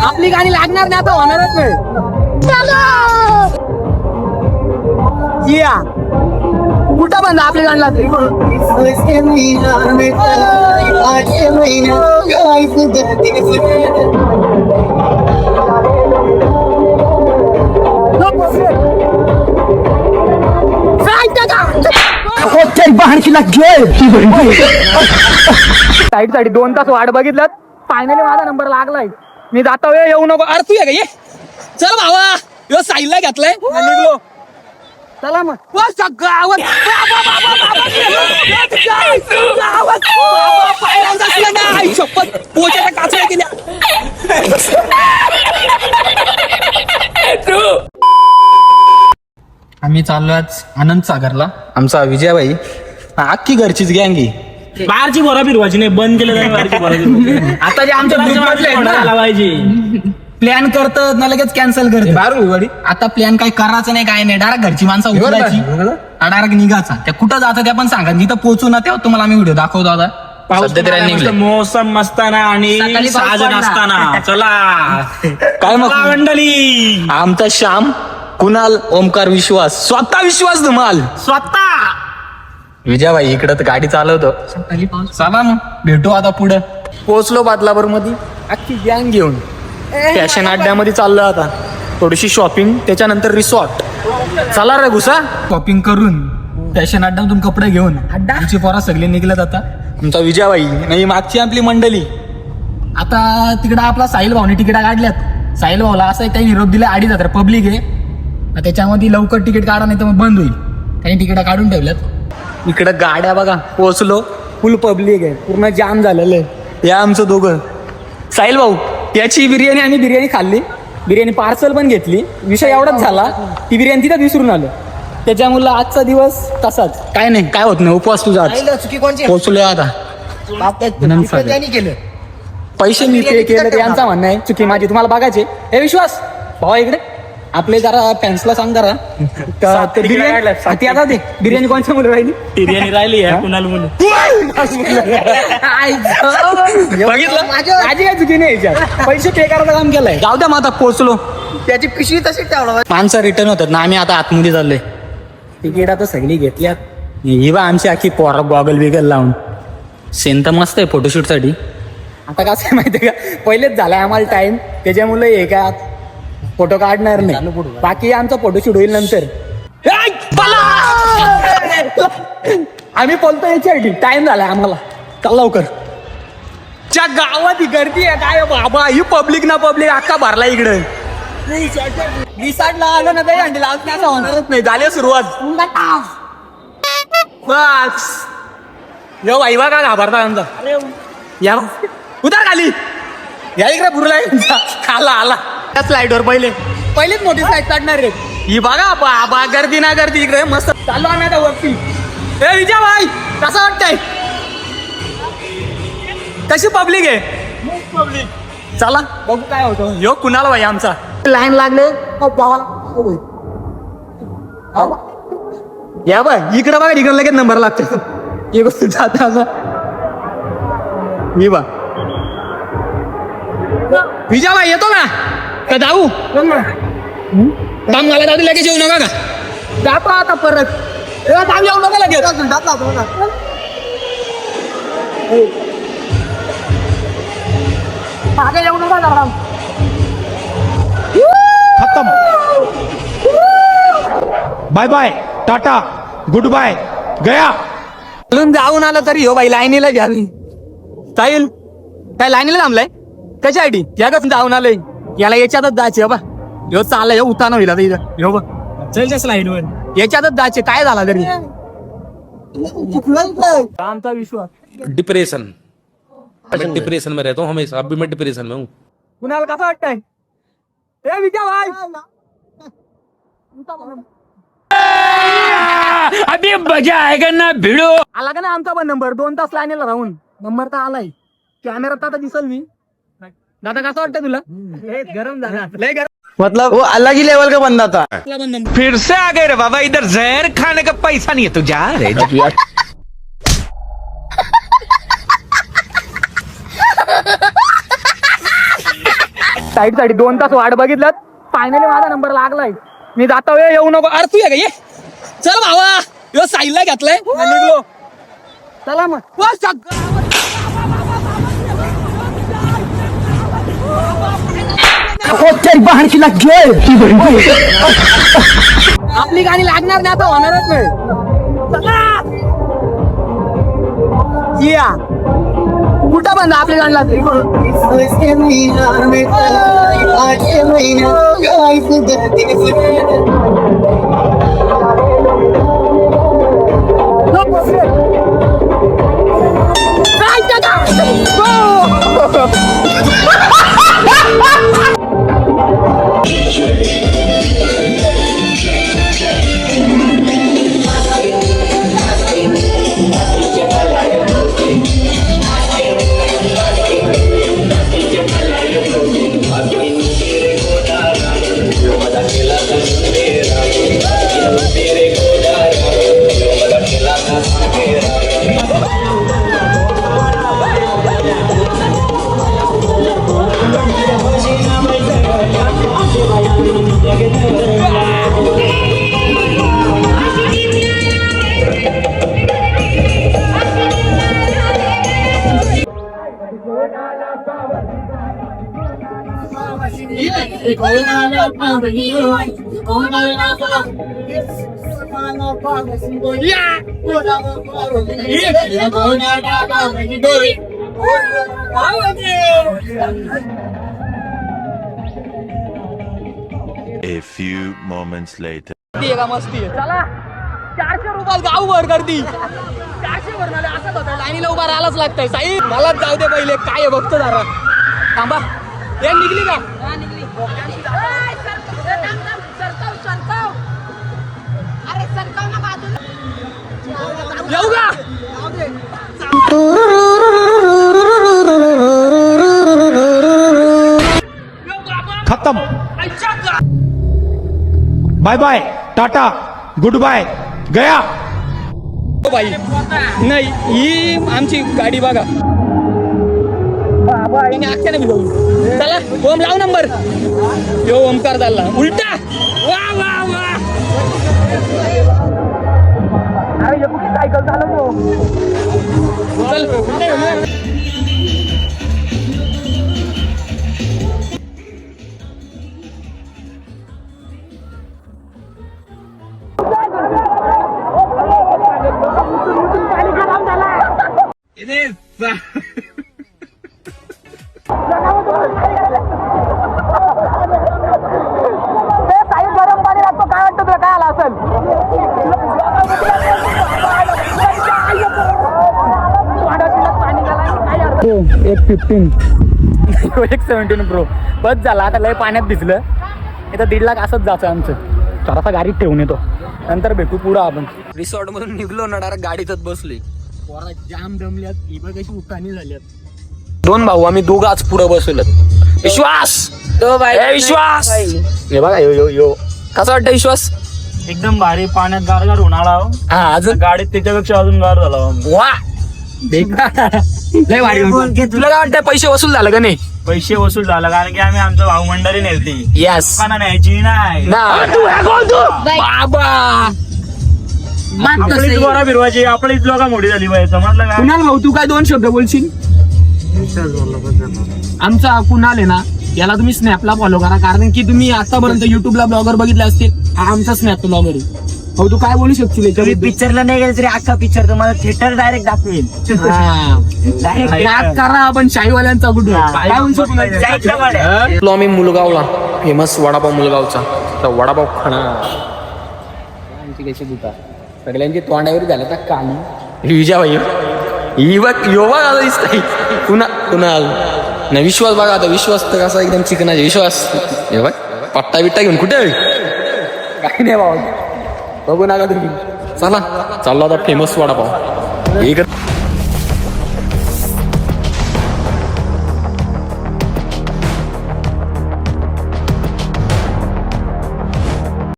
आपली गाणी लागणार नाही आता होणारच नाही. या कुठं बंद आपली गाणी लागते. साईड साठी 2 तास वाट बघितलं. फायनली माझा नंबर लागलाय. मी जातो वेळ येऊ नको. अरे तू ये चल भावा. यो साईडला घेतलाय निघलो. चला मग शपथ पोचाच्या काचऱ्या केल्या. आम्ही चाललो आज आनंद सागरला. आमचा विजयाबाई अख्खी घरचीच गँगी. बाहेरची बोरा फिरवायची नाही, बंद केलं जाईल बाहेरची बोरा फिरवायची. आता जे आमच्या प्लॅन करतात ना लगेच कॅन्सल करते. आता प्लॅन काही करायचं नाही, काय नाही. डायरेक्ट घरची माणसं उचलायची, डायरेक्ट निघायचा. त्या कुठं जायचं त्या पण सांगा. जिथं पोहोचू ना तेव्हा तुम्हाला आम्ही व्हिडिओ दाखवतो. आता मोसम असताना आणि साजन असताना चला काय मग मंडळी. आमचा श्याम, कुणाल, ओमकार, विश्वास, स्वतः विश्वास धुमाल, स्वतः विजयाबाई इकडं तर गाडी चालवतो. चला मग भेटू आता पुढं. पोहोचलो बादलापूर मध्ये अख्खी गँग घेऊन. फॅशन अड्ड्यामध्ये चाललो आता. थोडीशी शॉपिंग, त्याच्यानंतर रिसॉर्ट. चला रे घुसा. शॉपिंग करून फॅशन अड्ड्यातून कपडे घेऊन आमची पोरा सगळे निघल्यात आता. आमचा विजयाबाई नाही मागची आपली मंडळी. आता तिकडं आपला साहिल भाऊने तिकीटा काढल्यात. साहिल भाऊला असं काही निरोप दिला 2,500 पब्लिक आहे. त्याच्यामध्ये लवकर तिकीट काढा नाही तर मग बंद होईल. त्यांनी तिकीटा काढून ठेवल्यात. इकडं गाड्या बघा. पोहोचलो, फुल पब्लिक आहे, पूर्ण जाम झालेलं आहे. या आमचं दोघं साहिल भाऊ याची बिर्याणी आणि बिर्याणी खाल्ली. बिर्याणी पार्सल पण घेतली. विषय एवढाच झाला ती बिर्याणी तिथं विसरून आलो. त्याच्यामुळे आजचा दिवस तसाच. काय नाही, काय होत नाही. उपवास तुझा. पोहोचलो आता. पैसे मी पे केले यांचा म्हणणं आहे. चुकी माझी. तुम्हाला बघायचे हे विश्वास भावा इकडे. आपले जरा फॅन्सला सांग जरा बिर्याणी कोणच्या मुलं राहिली. बिर्याणी राहिली आहे कुणाला म्हणून बघितलं माझी काय चुकी नाही याच्यात. पैसे पे करायचं काम केलंय. जाऊ द्या मग आता पोहोचलो. त्याची पिशवी तशी ठेवलं. माणसं रिटर्न होतात ना. आम्ही आता आतमध्ये चाललोय. तिकीट आता सगळी घेतल्यात. ही बा आमची आखी पोरा गॉगल बिगल लावून. सेन तर मस्त आहे फोटोशूट साठी. आता कसं आहे माहितीये का, पहिलेच झालाय आम्हाला टाइम. त्याच्यामुळे हे का फोटो काढणार नाही. बाकी आमचा फोटोशूट होईल नंतर. आम्ही बोलतो याच्यासाठी टाइम झालाय आम्हाला. चल लवकर. च्या गावात ही गर्दी आहे काय बाबा. ही पब्लिक ना पब्लिक अख्खा भरला इकडे. रिसॉर्टला आलो ना तरी अंडी लावत नाही असं होणारच नाही. झाली सुरुवात बस. यो भाई बा का घाबरता आमचा. या उतर खाली. या इकडे बुरला आला आला. त्या स्लाइडवर पहिलेच मोठी स्लाइड काढणार रे. ही बघा बाबा गर्दी ना गर्दी इकडे मस्त. चाललो आम्ही आता वरती. ए विजय भाई कसं वाटतंय. कशी पब्लिक आहे. चला बघू काय होतं. यो कुणाला भाई आमचा लाईन लागले. या बघ इकडं बघा. इकडं लगेच नंबर लागतो. एक गोष्ट जाता असं. मी बा विजय भाई येतो का जाऊ. मला जाऊ लगेच येऊ नका का. जातो आता परत. येऊ नका लगेच. येऊ नका. खत्म. Bye bye tata good bye गया. जाऊन आलं तरी हो बाई लाईनीला घ्यावी. साहिल काय लाईनीला थांबलाय कशासाठी. या कसं जाऊन आलंय. याला याच्यातच जायचे बा. ह्यो चाललाय उताना होईल आता इथं. ह्यो बघ चल स्लाइड वर याच्यातच जायचे. काय झाला तरी आमचा विश्वास. डिप्रेशन. मैं डिप्रेशन में रहता हूँ हमेशा. अभी मैं डिप्रेशन में हूँ. कुणाला कसं वाटतंय. ए विजय भाई अभी मजा आएगा ना भिडो. आला का ना आमचा पण नंबर. 2 तास लाईनीला राहून नंबर तर आलाय. कॅमेरात आता दिसल मी. दादा कसं वाटतं तुला. गरम झाला लय गरम. मतलब वो अलग ही लेवल का बंदा था. फिर से आ गए रे बाबा. इधर जहर खाने का पैसा नहीं है. तू जा रे. साईड साठी 2 तास वाट बघितलं, फायनली माझा नंबर लागलाय. मी जातो, येऊ नको. अरे तू ये का, ये चल भावा, यो साईडला घेतलाय निघलो. चला मग. आपली गाणी लागणार नाही आता, होणारच नाही. या कुठं बंद आपली गाणी लागली. A few moments later. मस्ती आहे. चला 400 रुपयात गावभर गर्दी. 400 वर मला असंच होतं, लाईनीला उभा राहायलाच लागतंय. साई मलाच जाऊ दे पहिले, काय आहे बघतो जरा. थांबा, हे निघली का? येऊ का? खत्म. Bye bye, tata, good bye, गया. हो बाई, नाही ही आमची गाडी बघा. आख्याने मी जाऊ. चला ओम लाव नंबर. यो ओमकार झाला उलटा. वा वा वा. अरे हे कुठे सायकल चालवतो. चल. गरम पाणी लागतो, काय वाटतं तुला, काय आला असेल. 117 प्रो बस झाला. आता लय पाण्यात भिजलं. इथं 1.5 लाख असंच जायचं आमचं. थोडासा गाडीत ठेवून येतो, नंतर भेटू पुढं आपण. रिसॉर्ट मधून निघलो ना, डायरेक्ट गाडीतच बसलोय. पोरा जाम दमल्यात, ही बघ कशी उकाणी झाल्यात. 2 भाऊ आम्ही दोघं आज पुढं बसवलं. विश्वास विश्वास हे बघा, यो यो यो कसा वाटतं विश्वास. एकदम भारी. पाण्यात गारगार उन्हाळा. हा अजून गाडीत त्याच्यापेक्षा अजून गार झाला. वा लय भारी. तुला काय वाटतं, पैसे वसूल झालं का नाही. पैसे वसूल झाला, कारण की आम्ही आमचं भाऊ मंडळी नेलती. येस दुकाना न्यायची नाही. बाबा आपलीच गोरा फिरवायची, आपलीच लोक मोठी झाली पाहिजे. समजलं का. कुणाल भाऊ तू काय 2 शब्द बोलशील. आमचा कुणाल आहे ना, याला तुम्ही स्नॅपला फॉलो करा, कारण की तुम्ही आतापर्यंत युट्यूबला ब्लॉगर बघितले असतील. हा आमचा स्नॅप ब्लॉगर आहे. भाऊ तू काय बोलू शकशील. तुम्ही पिक्चरला नाही गेले तरी अख्खा पिक्चर तुम्हाला थिएटर डायरेक्ट दाखवेल. करा आपण शाहीवाल्यांचा कुठे काय बोलू शकतो. आम्ही मुलगावला, फेमस वडापाव मुलगावचा. तर वडापाव खाणार आमची कशी दुकान सगळ्यांची तोंडावर झालं तर काली. विजाबाई ही बघ, यो बघ आता दिसतंय. कुणाल नाही. विश्वास बघा आता, विश्वास तर कसा एकदम चिकनाचे. विश्वास हे बघ, पट्टा बिट्टा घेऊन कुठे काय नाही बाबा, बघू नका तुम्ही. चला चाललो आता फेमस वडापाव.